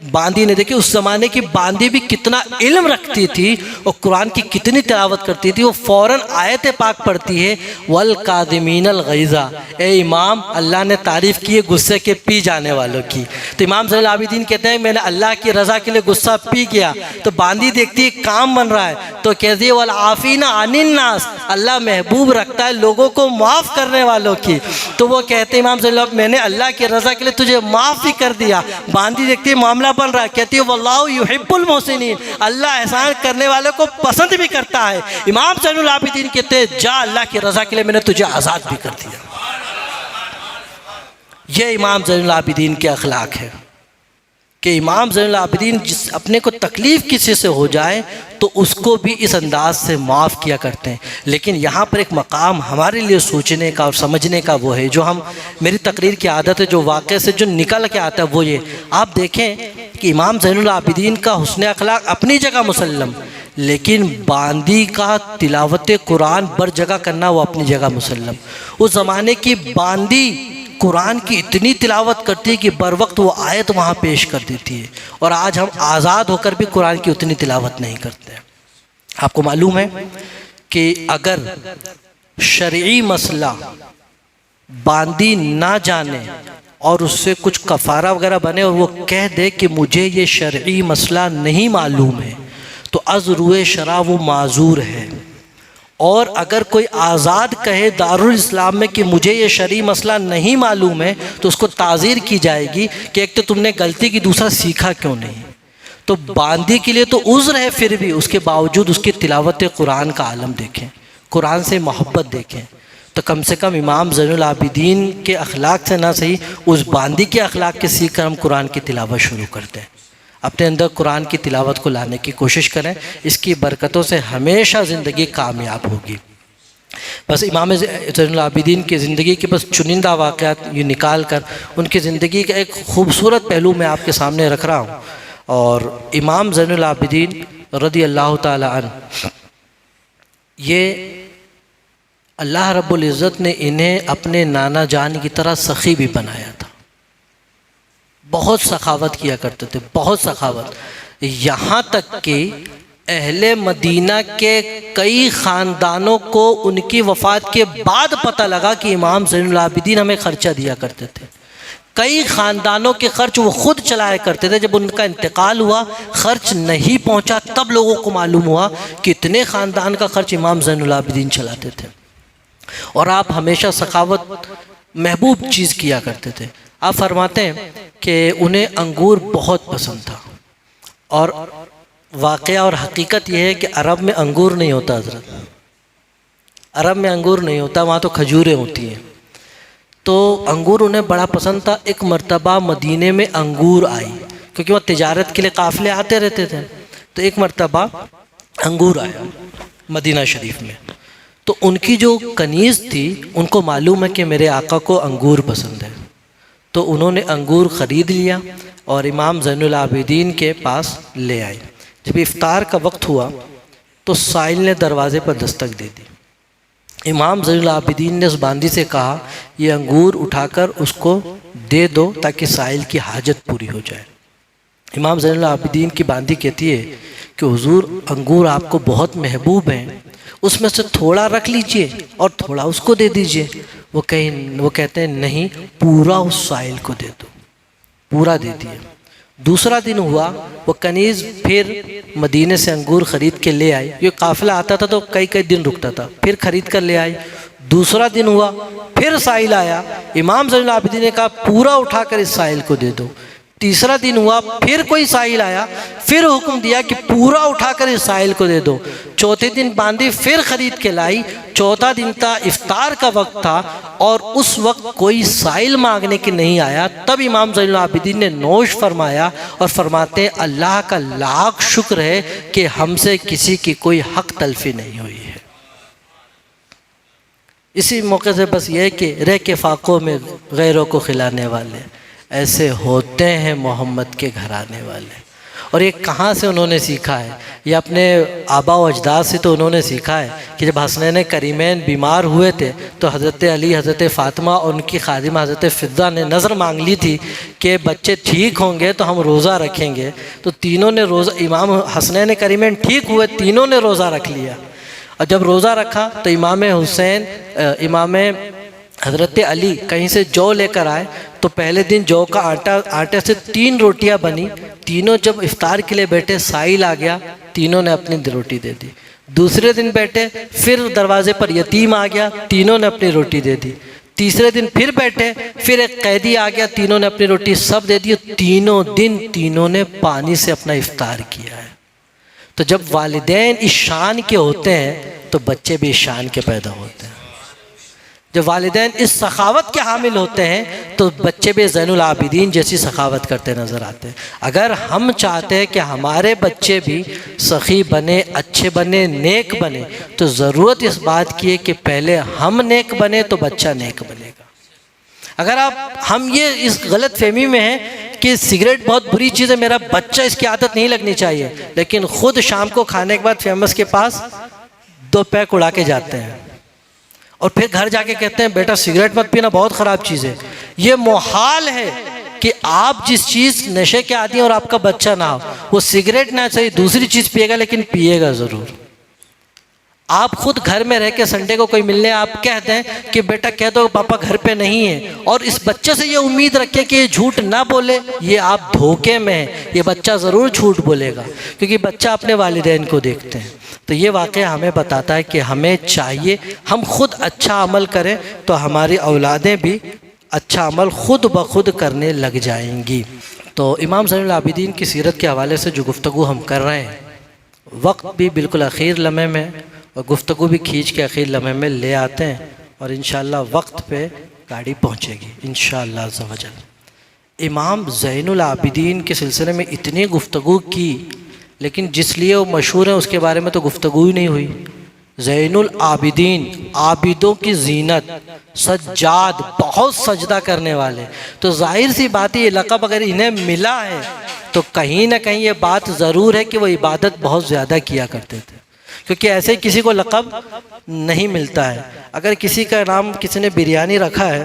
C: बांदी ने देखी उस ज़माने की बांदी भी कितना इल्म रखती थी और कुरान की कितनी तिलावत करती थी। वो फ़ौरन आयत पाक पढ़ती है, वल कादिमीनल गैज़ा, ए इमाम अल्लाह ने तारीफ़ की है गुस्से के पी जाने वालों की। तो इमाम ज़ैनुल आबिदीन कहते हैं मैंने अल्लाह की रज़ा के लिए गुस्सा पी गया। तो बांदी देखती है काम बन रहा है, तो कहती है वल आफ़ीना अनिन नास, अल्लाह महबूब रखता है लोगों को माफ़ करने वालों की। तो वो कहते हैं इमाम ज़ैनुल, मैंने अल्लाह की रज़ा के लिए तुझे माफ़ भी कर दिया। बांदी देखती है मामला बन रहा है, कहती है वल्लाहु युहिब्बुल मोहसिनीन, अल्लाह एहसान करने वालों को पसंद भी करता है। इमाम ज़ैनुल आबिदीन कहते हैं जा अल्लाह की रज़ा के लिए मैंने तुझे आज़ाद भी कर दिया। ये इमाम ज़ैनुल आबिदीन के अखलाक है कि इमाम ज़ैनुल आबिदीन जिस अपने को तकलीफ़ किसी से हो जाए तो उसको भी इस अंदाज से माफ़ किया करते हैं। लेकिन यहाँ पर एक मकाम हमारे लिए सोचने का और समझने का वो है, जो हम मेरी तकरीर की आदत है, जो वाक़े से जो निकल के आता है वो ये, आप देखें कि इमाम ज़ैनुल आबिदीन का हुस्न अखलाक अपनी जगह मुसल्लम, लेकिन बांदी का तिलावत कुरान बर जगह करना वो अपनी जगह मुसल्लम। उस ज़माने की बांदी कुरान की इतनी तिलावत करती है कि बर वक्त वो आयत वहाँ पेश कर देती है, और आज हम आज़ाद होकर भी कुरान की उतनी तिलावत नहीं करते हैं। आपको मालूम है कि अगर शरई मसला बांदी ना जाने और उससे कुछ कफ़ारा वगैरह बने और वो कह दे कि मुझे ये शरई मसला नहीं मालूम है, तो अज़रुए शरा वो माजूर है। और अगर कोई आज़ाद कहे दारुल इस्लाम में कि मुझे ये शरई मसला नहीं मालूम है, तो उसको ताज़ीर की जाएगी कि एक तो तुमने गलती की, दूसरा सीखा क्यों नहीं। तो बांदी के लिए तो उज़्र है, फिर भी उसके बावजूद उसकी तिलावत कुरान का आलम देखें, कुरान से मोहब्बत देखें। तो कम से कम इमाम ज़ैनुल आबिदीन के अखलाक से ना सही उस बांदी के अखलाक के सीख कर हम कुरान की तिलावत शुरू करते हैं। अपने अंदर कुरान की तिलावत को लाने की कोशिश करें, इसकी बरकतों से हमेशा ज़िंदगी कामयाब होगी। बस इमाम ज़ैनुल आबिदीन की ज़िंदगी के बस चुनिंदा वाक़यात ये निकाल कर उनकी ज़िंदगी का एक खूबसूरत पहलू मैं आपके सामने रख रहा हूँ। और इमाम ज़ैनुल आबिदीन रज़ी अल्लाह ताला अन्हु, ये अल्लाह रब्बुल इज़्ज़त ने इन्हें अपने नाना जान की तरह सखी भी बनाया था। बहुत सखावत किया करते थे, बहुत सखावत, यहाँ तक कि अहले मदीना के कई ख़ानदानों को उनकी वफ़ात के बाद पता लगा कि इमाम ज़ैनुल आबिदीन हमें ख़र्चा दिया करते थे। कई ख़ानदानों के ख़र्च वो ख़ुद चलाया करते थे। जब उनका इंतकाल हुआ, ख़र्च नहीं पहुँचा, तब लोगों को मालूम हुआ कि इतने ख़ानदान का ख़र्च इमाम ज़ैनुल आबिदीन चलाते थे। और आप हमेशा सखावत महबूब चीज़ किया करते थे। आप फरमाते हैं कि उन्हें अंगूर बहुत पसंद था, और वाक़या और हकीकत यह है कि अरब में अंगूर नहीं होता हज़रत, अरब में अंगूर नहीं होता, वहाँ तो खजूरें होती हैं। तो अंगूर उन्हें बड़ा पसंद था। एक मर्तबा मदीने में अंगूर आई, क्योंकि वहाँ तिजारत के लिए काफ़िले आते रहते थे। तो एक मर्तबा अंगूर आया मदीना शरीफ में, तो उनकी जो कनीज़ थी उनको मालूम है कि मेरे आका को अंगूर पसंद है, तो उन्होंने अंगूर ख़रीद लिया और इमाम ज़ैनुल आबिदीन के पास ले आए। जब इफ्तार का वक्त हुआ तो साइल ने दरवाज़े पर दस्तक दे दी। इमाम ज़ैनुल आबिदीन ने उस बांदी से कहा, ये अंगूर उठाकर उसको दे दो ताकि साइल की हाजत पूरी हो जाए। इमाम ज़ैनुल आबिदीन की बांदी कहती है कि हुजूर अंगूर आपको बहुत महबूब हैं, उसमें से थोड़ा रख लीजिए और थोड़ा उसको दे दीजिए। वो कहते हैं नहीं, पूरा उस साइल को दे दो, पूरा दे दिए। दूसरा दिन हुआ, वो कनीज़ फिर मदीने से अंगूर ख़रीद के ले आई। ये काफ़िला आता था तो कई कई दिन रुकता था, फिर ख़रीद कर ले आई। दूसरा दिन हुआ, फिर साइल आया। इमाम ज़ैनुल आबिदीन ने कहा पूरा उठाकर इस साइल को दे दो। तीसरा दिन हुआ, फिर कोई साइल आया, फिर हुक्म दिया कि पूरा उठाकर इस साइल को दे दो। चौथे दिन बांदी फिर ख़रीद के लाई। चौथा दिन था, इफ्तार का वक्त था, और उस वक्त कोई साइल मांगने के नहीं आया। तब इमाम ज़ैनुल आबिदीन ने नोश फरमाया और फरमाते हैं अल्लाह का लाख शुक्र है कि हमसे किसी की कोई हक तलफी नहीं हुई है। इसी मौके से बस ये कि रह के फाकों में गैरों को खिलाने वाले ऐसे होते हैं मोहम्मद के घराने वाले। और ये कहाँ से उन्होंने सीखा है? ये अपने आबा व अजदाद से तो उन्होंने सीखा है कि जब हसनैन करीमैन बीमार हुए थे तो हज़रत अली, हज़रत फ़ातिमा और उनकी खादिमा हज़रत फ़िज़्ज़ा ने नज़र मांग ली थी कि बच्चे ठीक होंगे तो हम रोज़ा रखेंगे। तो तीनों ने रोज़ा, इमाम हसनैन करीमैन ठीक हुए, तीनों ने रोज़ा रख लिया। और जब रोज़ा रखा तो इमाम हुसैन, इमाम हज़रत अली कहीं से जौ लेकर आए। तो पहले दिन जौ का आटे से 3 रोटियां बनी। तीनों जब इफ्तार के लिए बैठे, साइल आ गया, तीनों ने अपनी रोटी दे दी। दूसरे दिन बैठे, फिर दरवाजे पर यतीम आ गया, तीनों ने अपनी रोटी दे दी। तीसरे दिन फिर बैठे, फिर एक कैदी आ गया, तीनों ने अपनी रोटी सब दे दी। तीनों दिन तीनों ने पानी से अपना इफ्तार किया है। तो जब वालिदैन इस शान के होते हैं तो बच्चे भी इस शान के पैदा होते हैं। जब वालिदैन इस सखावत के हामिल होते हैं तो बच्चे भी ज़ैनुल आबिदीन जैसी सखावत करते नज़र आते हैं। अगर हम चाहते हैं कि हमारे बच्चे भी सखी बने, अच्छे बने, नेक बने, तो ज़रूरत इस बात की है कि पहले हम नेक बने तो बच्चा नेक बनेगा। अगर हम ये इस गलत फहमी में हैं कि सिगरेट बहुत बुरी चीज़ है, मेरा बच्चा इसकी आदत नहीं लगनी चाहिए, लेकिन ख़ुद शाम को खाने के बाद फेमस के पास 2 पैक उड़ा के जाते हैं और फिर घर जाके कहते हैं बेटा सिगरेट मत पीना, बहुत ख़राब चीज़ है। ये मुहाल है कि आप जिस चीज़ नशे के आदि हैं और आपका बच्चा ना हो, वो सिगरेट ना सही दूसरी चीज़ पिएगा, लेकिन पिएगा ज़रूर। आप खुद घर में रह के संडे को कोई मिलने आप कहते हैं कि बेटा कह दो पापा घर पे नहीं है, और इस बच्चे से ये उम्मीद रखें कि ये झूठ ना बोले, ये आप धोखे में हैं। ये बच्चा ज़रूर झूठ बोलेगा क्योंकि बच्चा अपने वालिदैन को देखते हैं। तो ये वाक़या हमें बताता है कि हमें चाहिए हम खुद अच्छा अमल करें तो हमारी औलादें भी अच्छा अमल खुद ब खुद करने लग जाएंगी। तो इमाम ज़ैनुल आबिदीन की सीरत के हवाले से जो गुफ्तगू हम कर रहे हैं, वक्त भी बिल्कुल आखिर लम्हे में और गुफ्तगू भी खींच के आखिर लम्हे में ले आते हैं और इंशाअल्लाह वक्त पे गाड़ी पहुंचेगी इंशाअल्लाह अज़्ज़ व जल। इमाम ज़ैनुल आबिदीन के सिलसिले में इतनी गुफ्तगू की, लेकिन जिस लिए वो मशहूर है उसके बारे में तो गुफ्तगू ही नहीं हुई। ज़ैनुल आबिदीन, आबिदों की जीनत, सज्जाद, बहुत सजदा करने वाले। तो जाहिर सी बात है ये लक़ब अगर इन्हें मिला है तो कहीं ना कहीं ये बात ज़रूर है कि वो इबादत बहुत ज़्यादा किया करते थे, क्योंकि ऐसे किसी को लक़ब नहीं मिलता है। अगर किसी का नाम किसी ने बिरयानी रखा है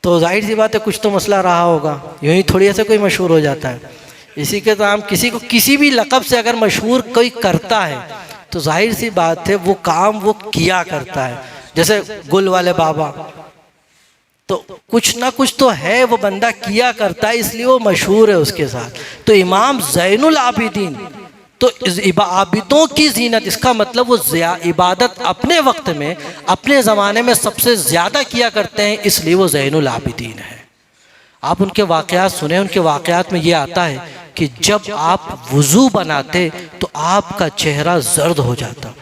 C: तो जाहिर सी बात है कुछ तो मसला रहा होगा, यूँ ही थोड़ी ऐसे कोई मशहूर हो जाता है। इसी के नाम किसी को किसी भी लक़ब से अगर मशहूर कोई करता है तो जाहिर सी बात है वो काम वो किया करता है। जैसे गुल वाले बाबा, तो कुछ ना कुछ तो है वो बंदा किया करता है, इसलिए वो मशहूर है उसके साथ। तो इमाम ज़ैनुल आबिदीन तो आबिदों की जीनत, इसका मतलब वो इबादत अपने वक्त में अपने ज़माने में सबसे ज़्यादा किया करते हैं, इसलिए वो ज़ैनुल आबिदीन है। आप उनके वाक़यात सुने, उनके वाक़यात में ये आता है कि जब आप वुज़ू बनाते तो आपका चेहरा जर्द हो जाता,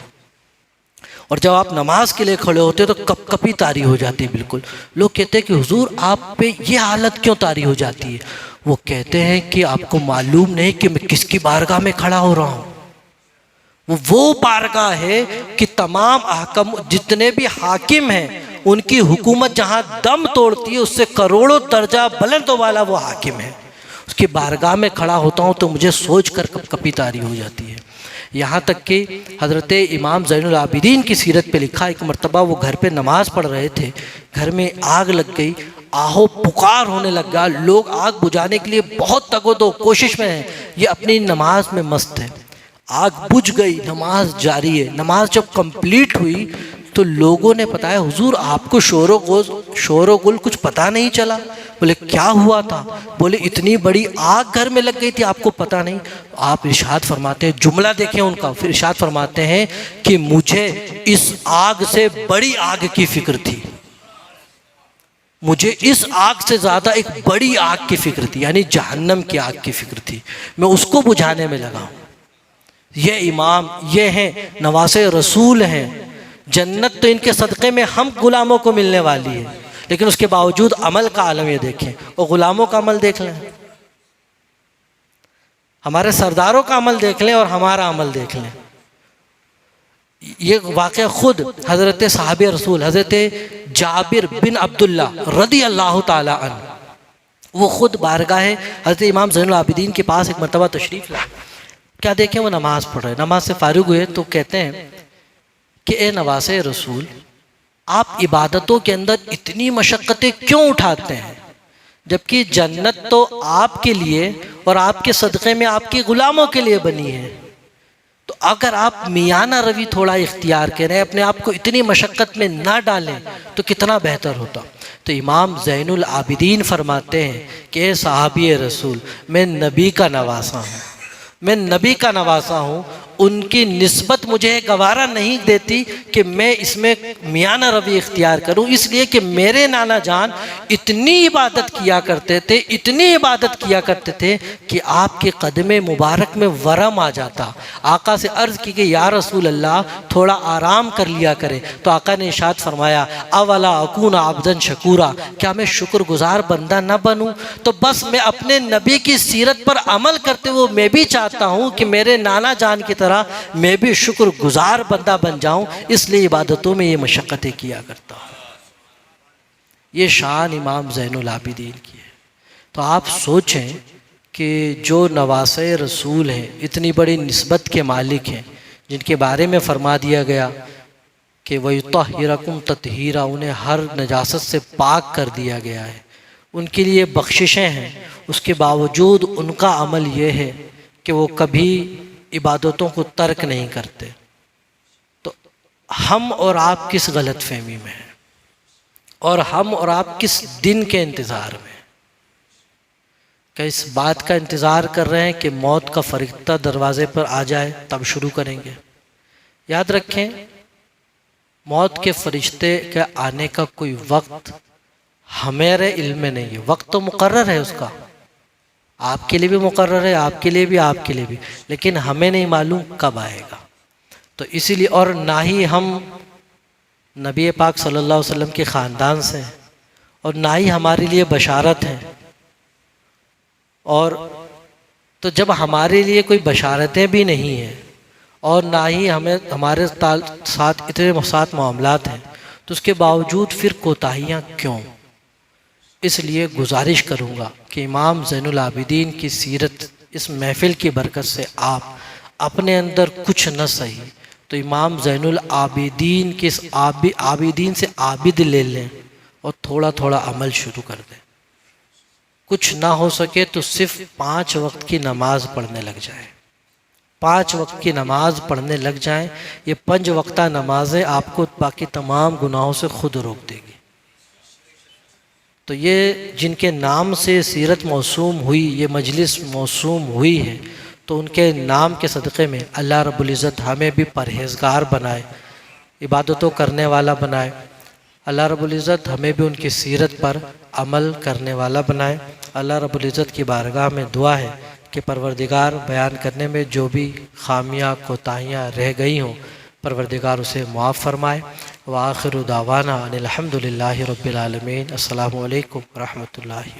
C: और जब आप नमाज के लिए खड़े होते तो कपकपी तारी हो जाती बिल्कुल। लोग कहते हैं कि हुजूर आप पे ये हालत क्यों तारी हो जाती है? वो कहते हैं कि आपको मालूम नहीं कि मैं किसकी बारगाह में खड़ा हो रहा हूँ। वो बारगाह है कि तमाम हाकिम, जितने भी हाकिम हैं, उनकी हुकूमत जहाँ दम तोड़ती है उससे करोड़ों दर्जा बुलंद वाला वो हाकिम है। उसकी बारगाह में खड़ा होता हूँ तो मुझे सोच कर कपकपी तारी हो जाती है। यहाँ तक कि हज़रत इमाम ज़ैनुल आबिदीन की सीरत पे लिखा, एक मरतबा वो घर पे नमाज़ पढ़ रहे थे, घर में आग लग गई, आहो पुकार होने लगा, लोग आग बुझाने के लिए बहुत तगोदो कोशिश में हैं, ये अपनी नमाज में मस्त है। आग बुझ गई, नमाज जारी है। नमाज जब कंप्लीट हुई तो लोगों ने बताया हुजूर आपको शोरो गुल कुछ पता नहीं चला? बोले क्या हुआ था? बोले इतनी बड़ी आग घर में लग गई थी, आपको पता नहीं? आप इरशाद फरमाते हैं, जुमला देखें उनका, फिर इरशाद फरमाते हैं कि मुझे इस आग से बड़ी आग की फिक्र थी, मुझे इस आग से ज़्यादा एक बड़ी आग की फिक्र थी, यानी जहन्नम की आग की फिक्र थी, मैं उसको बुझाने में लगा हूँ। ये इमाम ये हैं नवासे रसूल हैं, जन्नत तो इनके सदक़े में हम गुलामों को मिलने वाली है, लेकिन उसके बावजूद अमल का आलम ये देखें और गुलामों का अमल देख लें, हमारे सरदारों का अमल देख लें और हमारा अमल देख लें। ये वाक़या खुद हज़रत साहबे रसूल हज़रत जाबिर बिन अब्दुल्ला रदी अल्लाह ताला अन्हु, वो ख़ुद बारगाह हज़रत इमाम ज़ैनुल आबिदीन के पास एक मरतबा तशरीफ़ लाए। क्या देखें, वो नमाज़ पढ़ रहे, नमाज से फ़ारिग हुए तो कहते हैं कि ए नवासे रसूल, आप इबादतों के अंदर इतनी मशक्क़तें क्यों उठाते हैं, जबकि जन्नत तो आपके लिए और आपके सदक़े में आपके ग़ुलामों के लिए बनी है। तो अगर आप मियाना रवि थोड़ा इख्तियार करें, अपने आप को इतनी मशक्क़त में ना डालें तो कितना बेहतर होता। तो इमाम ज़ैनुल आबिदीन फरमाते हैं कि ए सहाबी रसूल, मैं नबी का नवासा हूँ, मैं नबी का नवासा हूँ, उनकी निस्बत मुझे गवारा नहीं देती कि मैं इसमें मियाना रवि इख्तियार करूँ, इसलिए कि मेरे नाना जान इतनी इबादत किया करते थे, इतनी इबादत किया करते थे कि आपके कदमे मुबारक में वरम आ जाता। आका से अर्ज़ की कि या रसूल अल्लाह, थोड़ा आराम कर लिया करें। तो आका ने इरशाद फरमाया, अवला अकून आबदन शकूरा, क्या मैं शुक्रगुजार बंदा न बनूँ? तो बस मैं अपने नबी की सीरत पर अमल करते हुए मैं भी चाहता हूँ कि मेरे नाना जान की मैं भी शुक्रगुजार बंदा बन जाऊं, इसलिए इबादतों में ये मशक्क़तें किया करता हूँ। ये शान इमाम ज़ैनुल आबिदीन की है। तो आप सोचें कि जो नवासे रसूल हैं, इतनी बड़ी निस्बत के मालिक हैं, जिनके बारे में फरमा दिया गया कि वयुत्तहिरकुम तत्हीरा, उन्हें हर नजासत से पाक कर दिया गया है, उनके लिए बख्शिशें हैं, उसके बावजूद उनका अमल ये है कि वो कभी इबादतों को तर्क नहीं करते। तो हम और आप किस गलत फहमी में हैं, और हम और आप किस दिन के इंतज़ार में? क्या इस बात का इंतज़ार कर रहे हैं कि मौत का फरिश्ता दरवाज़े पर आ जाए तब शुरू करेंगे? याद रखें, मौत के फरिश्ते के आने का कोई वक्त हमारे इल्म में नहीं है। वक्त तो मुकर्रर है उसका, आपके लिए भी मुकर्रर है, आपके लिए भी, आपके लिए भी, लेकिन हमें नहीं मालूम कब आएगा। तो इसीलिए, और ना ही हम नबी पाक सल्लल्लाहु अलैहि वसल्लम के ख़ानदान से हैं, और ना ही हमारे लिए बशारत है। और तो जब हमारे लिए कोई बशारतें भी नहीं हैं और ना ही हमें हमारे साथ इतने साथ मामलात हैं, तो उसके बावजूद फिर कोताहियाँ क्यों? इसलिए गुजारिश करूँगा कि इमाम ज़ैनुल आबिदीन की सीरत, इस महफ़िल की बरकत से आप अपने अंदर कुछ न सही तो इमाम ज़ैनुल आबिदीन के इस आबिदीन से आबिद ले लें और थोड़ा थोड़ा अमल शुरू कर दें। कुछ ना हो सके तो सिर्फ 5 वक्त की नमाज पढ़ने लग जाए, 5 वक्त की नमाज पढ़ने लग जाएं। ये 5 वक्ता नमाजें आपको बाकी तमाम गुनाहों से खुद रोक देगी। तो ये जिनके नाम से सीरत मौसूम हुई, ये मजलिस मौसूम हुई है, तो उनके नाम के सदक़े में अल्लाह रब्बुल इज़्ज़त हमें भी परहेज़गार बनाए, इबादतों करने वाला बनाए। अल्लाह रब्बुल इज़्ज़त हमें भी उनकी सीरत पर अमल करने वाला बनाए। अल्लाह रब्बुल इज़्ज़त की बारगाह में दुआ है कि परवरदिगार बयान करने में जो भी खामियाँ कोताहियाँ रह गई हों, परवरदिगार उसे मुआफ़ फरमाए। व आखिरु दावाना अनिल हम्दुलिल्लाहि रब्बिल आलमीन। अस्सलामु अलैकुम व रहमतुल्लाहि।